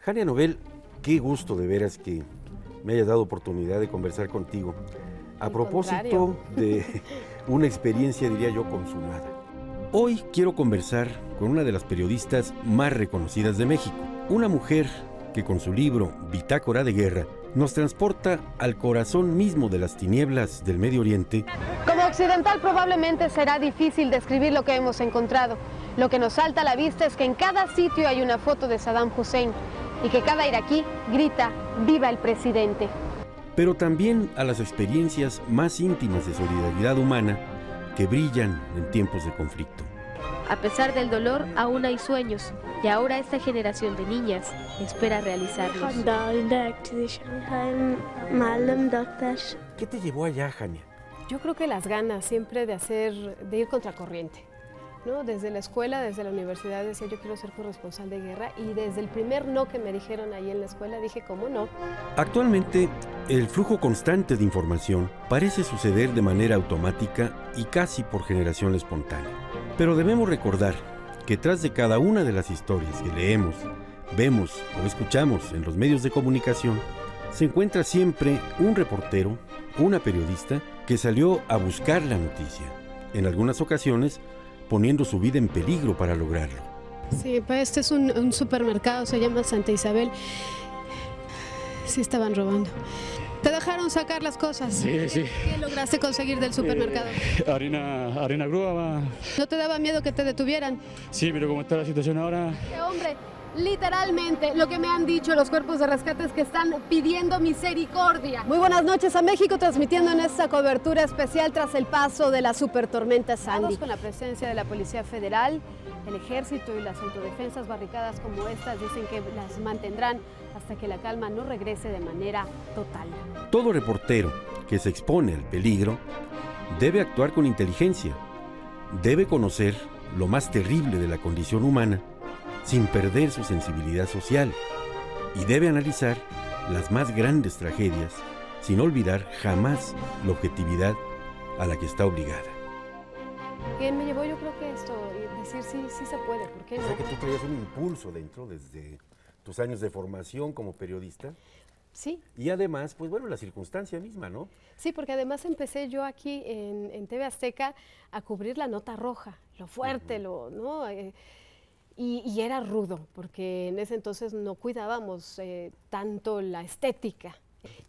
Jania Nobel, qué gusto de veras que me hayas dado oportunidad de conversar contigo. A propósito de una experiencia, diría yo, consumada. Hoy quiero conversar con una de las periodistas más reconocidas de México, una mujer que con su libro Bitácora de Guerra nos transporta al corazón mismo de las tinieblas del Medio Oriente. Como occidental probablemente será difícil describir lo que hemos encontrado. Lo que nos salta a la vista es que en cada sitio hay una foto de Saddam Hussein y que cada iraquí grita ¡Viva el presidente! Pero también a las experiencias más íntimas de solidaridad humana que brillan en tiempos de conflicto. A pesar del dolor, aún hay sueños, y ahora esta generación de niñas espera realizarlos. ¿Qué te llevó allá, Jania? Yo creo que las ganas siempre de ir contracorriente, ¿no? Desde la escuela, desde la universidad decía yo quiero ser corresponsal de guerra, y desde el primer no que me dijeron ahí en la escuela dije ¿cómo no? Actualmente, el flujo constante de información parece suceder de manera automática y casi por generación espontánea. Pero debemos recordar que tras de cada una de las historias que leemos, vemos o escuchamos en los medios de comunicación, se encuentra siempre un reportero, una periodista que salió a buscar la noticia, en algunas ocasiones poniendo su vida en peligro para lograrlo. Sí, pues este es un supermercado, se llama Santa Isabel. Sí estaban robando. ¿Te dejaron sacar las cosas? Sí. ¿Qué lograste conseguir del supermercado? Harina grúa. ¿No te daba miedo que te detuvieran? Sí, pero como está la situación ahora... Hombre, literalmente lo que me han dicho los cuerpos de rescate es que están pidiendo misericordia. Muy buenas noches a México, transmitiendo en esta cobertura especial tras el paso de la supertormenta Sandy. Con la presencia de la Policía Federal, el Ejército y las autodefensas, barricadas como estas dicen que las mantendrán hasta que la calma no regrese de manera total. Todo reportero que se expone al peligro debe actuar con inteligencia, debe conocer lo más terrible de la condición humana sin perder su sensibilidad social y debe analizar las más grandes tragedias sin olvidar jamás la objetividad a la que está obligada. ¿Qué me llevó? Yo creo que esto, decir sí se puede, ¿por qué no? O sea que tú traías un impulso dentro desde tus años de formación como periodista. Sí. Y además, pues bueno, la circunstancia misma, ¿no? Sí, porque además empecé yo aquí en TV Azteca a cubrir la nota roja, lo fuerte, ¿no? Y era rudo, porque en ese entonces no cuidábamos tanto la estética.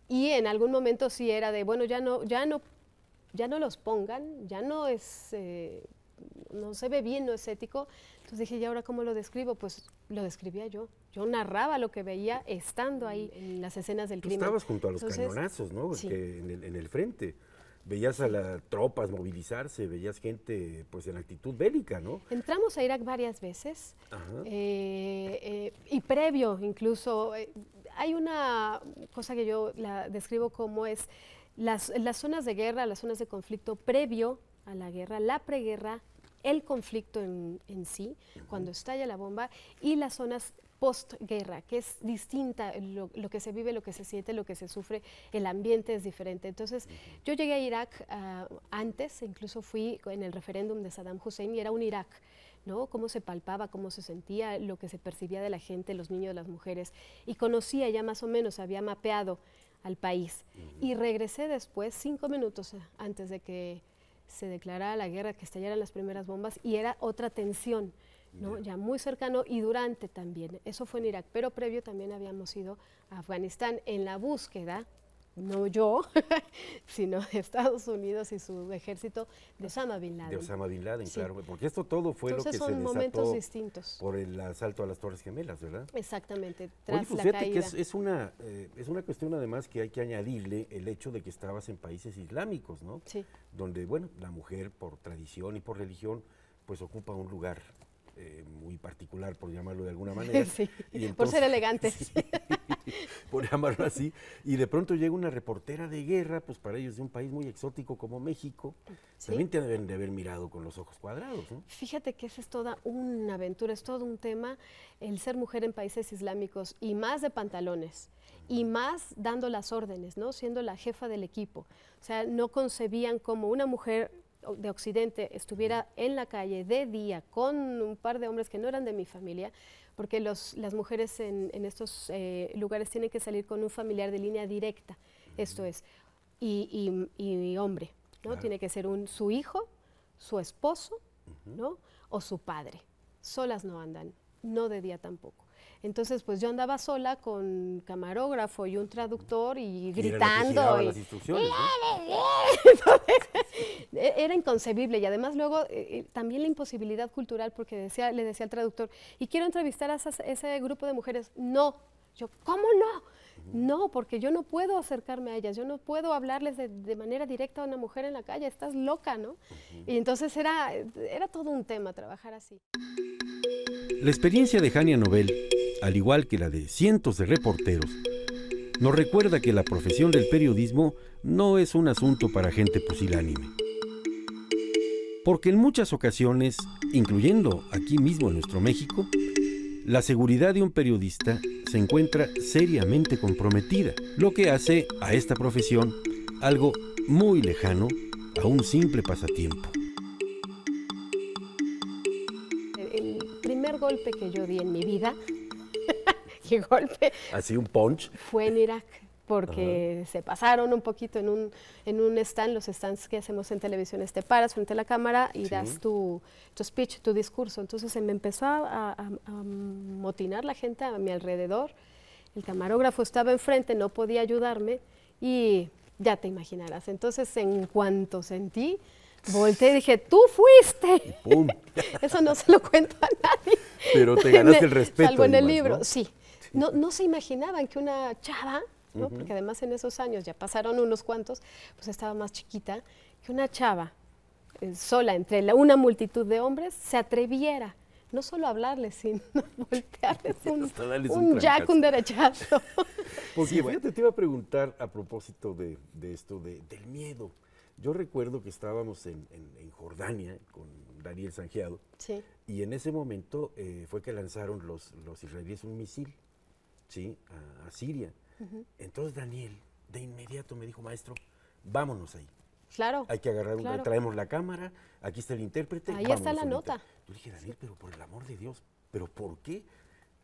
Y en algún momento sí era de, bueno, ya no los pongan, ya no es, no se ve bien, no es ético. Entonces dije, ¿y ahora cómo lo describo? Pues lo describía yo. Yo narraba lo que veía estando ahí en las escenas del crimen. Tú estabas junto a los Entonces, cañonazos, ¿no? Sí. Que en el frente. Veías a las tropas movilizarse, veías gente pues en actitud bélica, ¿no? Entramos a Irak varias veces y previo incluso, hay una cosa que yo la describo como es las zonas de guerra, las zonas de conflicto previo a la guerra, la preguerra, el conflicto en sí, cuando estalla la bomba, y las zonas postguerra, que es distinta lo que se vive, lo que se siente, lo que se sufre, el ambiente es diferente. Entonces, yo llegué a Irak antes, incluso fui en el referéndum de Saddam Hussein y era un Irak, ¿no? Cómo se palpaba, cómo se sentía, lo que se percibía de la gente, los niños, las mujeres, y conocía ya más o menos, había mapeado al país. Y regresé después, 5 minutos antes de que se declarara la guerra, que estallaran las primeras bombas, y era otra tensión, ¿no? Ya muy cercano, y durante también. Eso fue en Irak, pero previo también habíamos ido a Afganistán en la búsqueda, no yo, sino Estados Unidos y su ejército, de Osama Bin Laden. De Osama Bin Laden, Sí. Claro, porque esto todo fue Entonces lo que se son momentos desató distintos. por el asalto a las Torres Gemelas, ¿verdad? Exactamente, Oye, tras pues la fíjate caída. que es una cuestión además que hay que añadirle el hecho de que estabas en países islámicos, ¿no? Sí. Donde, bueno, la mujer por tradición y por religión, pues ocupa un lugar muy particular, por llamarlo de alguna manera. Sí, Y por ser elegantes. Sí, por llamarlo así. Y de pronto llega una reportera de guerra, pues para ellos de un país muy exótico como México, Sí. también te deben de haber mirado con los ojos cuadrados, ¿no? Fíjate que esa es toda una aventura, es todo un tema el ser mujer en países islámicos, y más de pantalones, y más dando las órdenes, ¿no? Siendo la jefa del equipo. O sea, no concebían como una mujer de Occidente estuviera en la calle de día con un par de hombres que no eran de mi familia, porque las mujeres en estos lugares tienen que salir con un familiar de línea directa, esto es, y hombre, ¿no? Claro. Tiene que ser su hijo, su esposo, ¿no? O su padre. Solas no andan, no de día tampoco. Entonces, pues yo andaba sola con camarógrafo y un traductor y gritando. Las instrucciones, ¿no? Era inconcebible y además luego también la imposibilidad cultural, porque le decía al traductor, y quiero entrevistar a ese grupo de mujeres. No. Yo, ¿cómo no? No, porque yo no puedo acercarme a ellas, yo no puedo hablarles de manera directa a una mujer en la calle, estás loca, ¿no? Y entonces era todo un tema trabajar así. La experiencia de Hania Nobel, al igual que la de cientos de reporteros, nos recuerda que la profesión del periodismo no es un asunto para gente pusilánime. Porque en muchas ocasiones, incluyendo aquí mismo en nuestro México, la seguridad de un periodista se encuentra seriamente comprometida, lo que hace a esta profesión algo muy lejano a un simple pasatiempo. El primer golpe que yo di en mi vida, ¿qué golpe? ¿Así un punch? Fue en Irak, porque se pasaron un poquito en un stand, los stands que hacemos en televisión, te paras frente a la cámara y das tu speech, tu discurso. Entonces se me empezó a motinar la gente a mi alrededor, el camarógrafo estaba enfrente, no podía ayudarme y ya te imaginarás. Entonces en cuanto sentí, volteé y dije, ¡tú fuiste! ¡Pum! Eso no se lo cuento a nadie. Pero te ganaste el respeto. Salvo en el además, libro, ¿no? Sí. No se imaginaban que una chava, ¿no? Porque además en esos años, ya pasaron unos cuantos, pues estaba más chiquita, que una chava sola entre una multitud de hombres se atreviera no solo a hablarles, sino voltearles un jack, un derechazo. Porque fíjate, te iba a preguntar a propósito de esto, del miedo. Yo recuerdo que estábamos en Jordania con Daniel Sangiado, sí. Y en ese momento fue que lanzaron los israelíes un misil, ¿sí? a Siria. Entonces Daniel de inmediato me dijo, maestro, vámonos ahí. Claro. Hay que agarrar, traemos la cámara, aquí está el intérprete. Ahí está la nota. Yo dije, Daniel, pero por el amor de Dios, ¿pero por qué?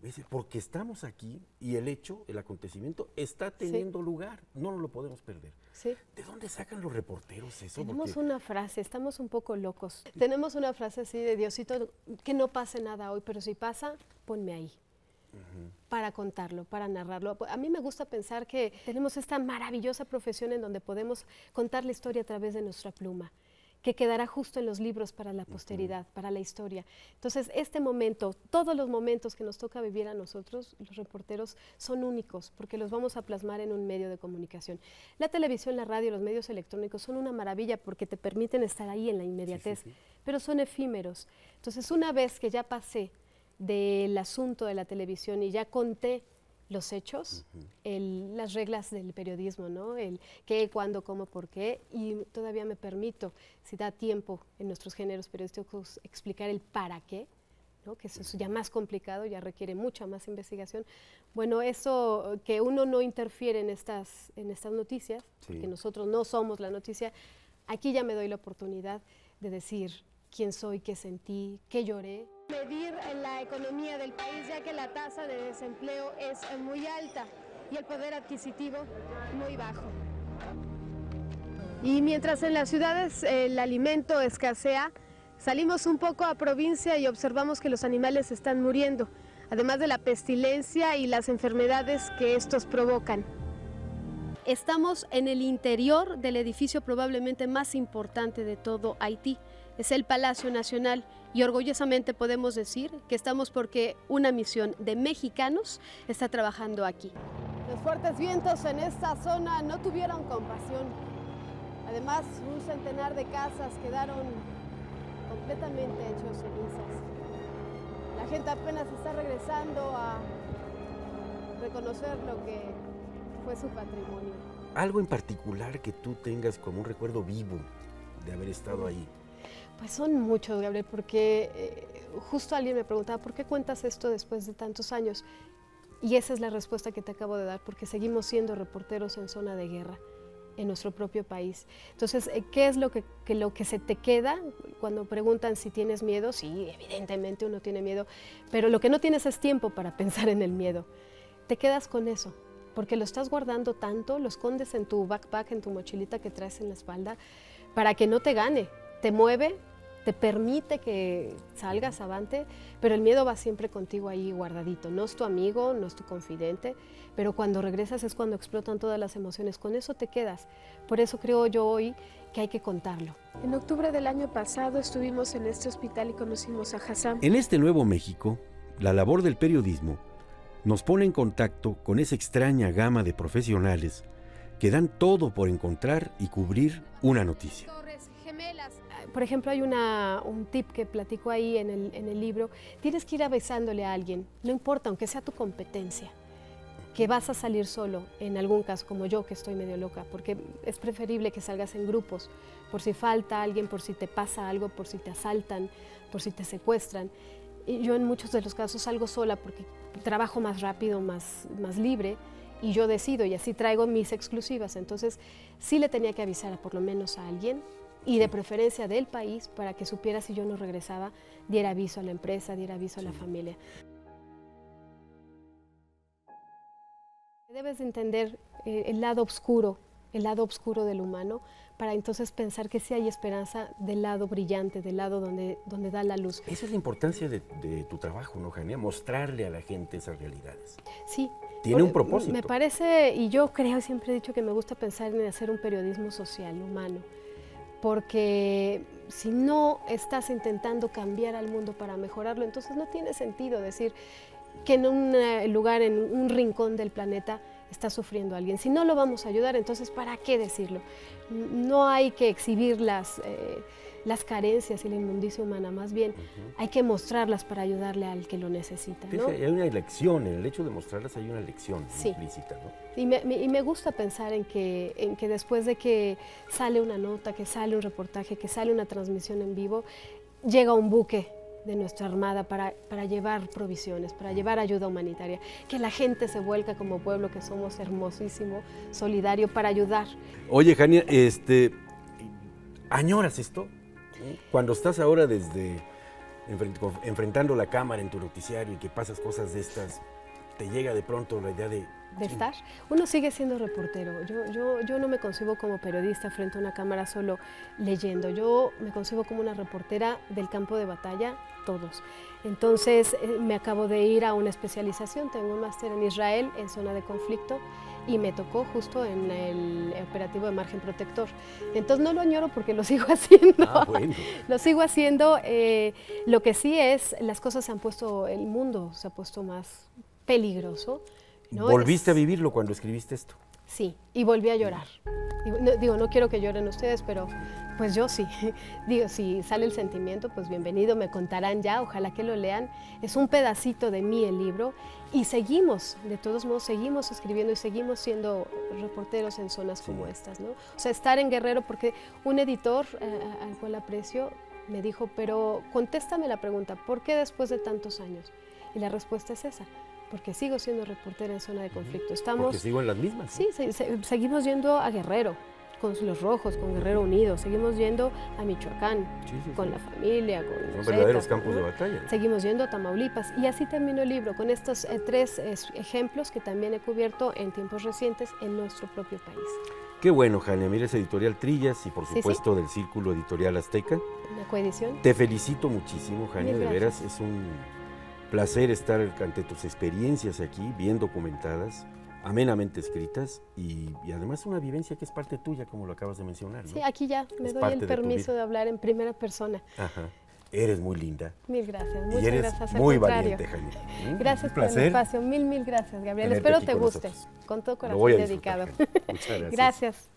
Me dice, porque estamos aquí y el hecho, el acontecimiento está teniendo lugar, no lo podemos perder. Sí. ¿De dónde sacan los reporteros eso? Tenemos una frase, estamos un poco locos. Tenemos una frase así de Diosito, que no pase nada hoy, pero si pasa, ponme ahí. Para contarlo, para narrarlo. A mí me gusta pensar que tenemos esta maravillosa profesión en donde podemos contar la historia a través de nuestra pluma, que quedará justo en los libros para la posteridad, para la historia. Entonces, este momento, todos los momentos que nos toca vivir a nosotros, los reporteros, son únicos, porque los vamos a plasmar en un medio de comunicación. La televisión, la radio, los medios electrónicos son una maravilla porque te permiten estar ahí en la inmediatez, pero son efímeros. Entonces, una vez que ya pasé del asunto de la televisión y ya conté los hechos, las reglas del periodismo, ¿no? El qué, cuándo, cómo, por qué, y todavía me permito, si da tiempo en nuestros géneros periodísticos, explicar el para qué, ¿no? Que eso es ya más complicado, ya requiere mucha más investigación. Bueno, eso que uno no interfiere en estas noticias, porque nosotros no somos la noticia, aquí ya me doy la oportunidad de decir quién soy, qué sentí, qué lloré. Medir la economía del país, ya que la tasa de desempleo es muy alta y el poder adquisitivo muy bajo. Y mientras en las ciudades el alimento escasea, salimos un poco a provincia y observamos que los animales están muriendo, además de la pestilencia y las enfermedades que estos provocan. Estamos en el interior del edificio probablemente más importante de todo Haití. Es el Palacio Nacional y orgullosamente podemos decir que estamos porque una misión de mexicanos está trabajando aquí. Los fuertes vientos en esta zona no tuvieron compasión. Además, un centenar de casas quedaron completamente hechos cenizas. La gente apenas está regresando a reconocer lo que fue su patrimonio. Algo en particular que tú tengas como un recuerdo vivo de haber estado ahí. Pues son muchos, Gabriel, porque justo alguien me preguntaba, ¿por qué cuentas esto después de tantos años? Y esa es la respuesta que te acabo de dar, porque seguimos siendo reporteros en zona de guerra. en nuestro propio país. Entonces, ¿qué es lo que se te queda cuando preguntan si tienes miedo? Sí, evidentemente uno tiene miedo, pero lo que no tienes es tiempo para pensar en el miedo. Te quedas con eso, porque lo estás guardando tanto, lo escondes en tu backpack, en tu mochilita que traes en la espalda, para que no te gane, te mueve, te permite que salgas avante, pero el miedo va siempre contigo ahí guardadito. No es tu amigo, no es tu confidente, pero cuando regresas es cuando explotan todas las emociones. Con eso te quedas. Por eso creo yo hoy que hay que contarlo. En octubre del año pasado estuvimos en este hospital y conocimos a Hassam. En este nuevo México, la labor del periodismo nos pone en contacto con esa extraña gama de profesionales que dan todo por encontrar y cubrir una noticia. Por ejemplo, hay un tip que platico ahí en el libro. Tienes que ir avisándole a alguien, no importa, aunque sea tu competencia, que vas a salir solo, en algún caso, como yo, que estoy medio loca, porque es preferible que salgas en grupos, por si falta alguien, por si te pasa algo, por si te asaltan, por si te secuestran. Y yo en muchos de los casos salgo sola porque trabajo más rápido, más libre, y yo decido, y así traigo mis exclusivas. Entonces, sí le tenía que avisar por lo menos a alguien, y de preferencia del país, para que supiera si yo no regresaba, diera aviso a la empresa, diera aviso a la familia. Debes de entender el lado oscuro del humano, para entonces pensar que sí hay esperanza del lado brillante, del lado donde da la luz. Esa es la importancia de tu trabajo, ¿no, Jania? Mostrarle a la gente esas realidades. Sí. Tiene un propósito. Me parece, y yo creo, siempre he dicho que me gusta pensar en hacer un periodismo social, humano, porque si no estás intentando cambiar al mundo para mejorarlo, entonces no tiene sentido decir que en un lugar, en un rincón del planeta, está sufriendo alguien. Si no lo vamos a ayudar, entonces ¿para qué decirlo? No hay que exhibir las carencias y la inmundicia humana, más bien hay que mostrarlas para ayudarle al que lo necesita, ¿no? Hay una lección, en el hecho de mostrarlas hay una lección implícita, ¿no? Y me gusta pensar en que después de que sale una nota, que sale un reportaje, que sale una transmisión en vivo, llega un buque de nuestra armada para llevar provisiones, para llevar ayuda humanitaria, que la gente se vuelca como pueblo que somos, hermosísimo, solidario, para ayudar. Oye, Jania, ¿añoras esto? Cuando estás ahora enfrentando la cámara en tu noticiario y que pasas cosas de estas, ¿te llega de pronto la idea de estar? Uno sigue siendo reportero. Yo no me concibo como periodista frente a una cámara solo leyendo. Yo me concibo como una reportera del campo de batalla, todos. Entonces me acabo de ir a una especialización, tengo un máster en Israel, en zona de conflicto, y me tocó justo en el operativo de margen protector. Entonces no lo añoro porque lo sigo haciendo. Ah, bueno. Lo sigo haciendo. Lo que sí es, las cosas se han puesto, el mundo se ha puesto más peligroso, ¿no? ¿Volviste a vivirlo cuando escribiste esto? Sí, y volví a llorar. No quiero que lloren ustedes, pero pues yo sí. Digo, si sale el sentimiento, pues bienvenido, me contarán ya, ojalá que lo lean. Es un pedacito de mí el libro, y seguimos, de todos modos, seguimos escribiendo y seguimos siendo reporteros en zonas como estas, ¿no? O sea, estar en Guerrero, porque un editor al cual aprecio me dijo, pero contéstame la pregunta, ¿por qué después de tantos años? Y la respuesta es esa. Porque sigo siendo reportera en zona de conflicto. Porque sigo en las mismas. Sí, seguimos yendo a Guerrero, con los Rojos, con Guerrero Unido, seguimos yendo a Michoacán, con la familia, con los verdaderos campos de batalla. Seguimos yendo a Tamaulipas, y así termino el libro, con estos tres ejemplos que también he cubierto en tiempos recientes en nuestro propio país. Qué bueno, Jania. Mira, es Editorial Trillas y por supuesto del Círculo Editorial Azteca. Una coedición. Te felicito muchísimo, Jania, de veras, es un placer estar ante tus experiencias aquí, bien documentadas, amenamente escritas, y además una vivencia que es parte tuya, como lo acabas de mencionar, ¿no? Sí, aquí ya me doy el permiso de hablar en primera persona. Ajá. Eres muy linda. Mil gracias, muchas y eres gracias. Muy valiente, Jania. Gracias por el espacio, mil gracias, Gabriel. Espero te guste, con todo corazón dedicado. Muchas gracias. Gracias.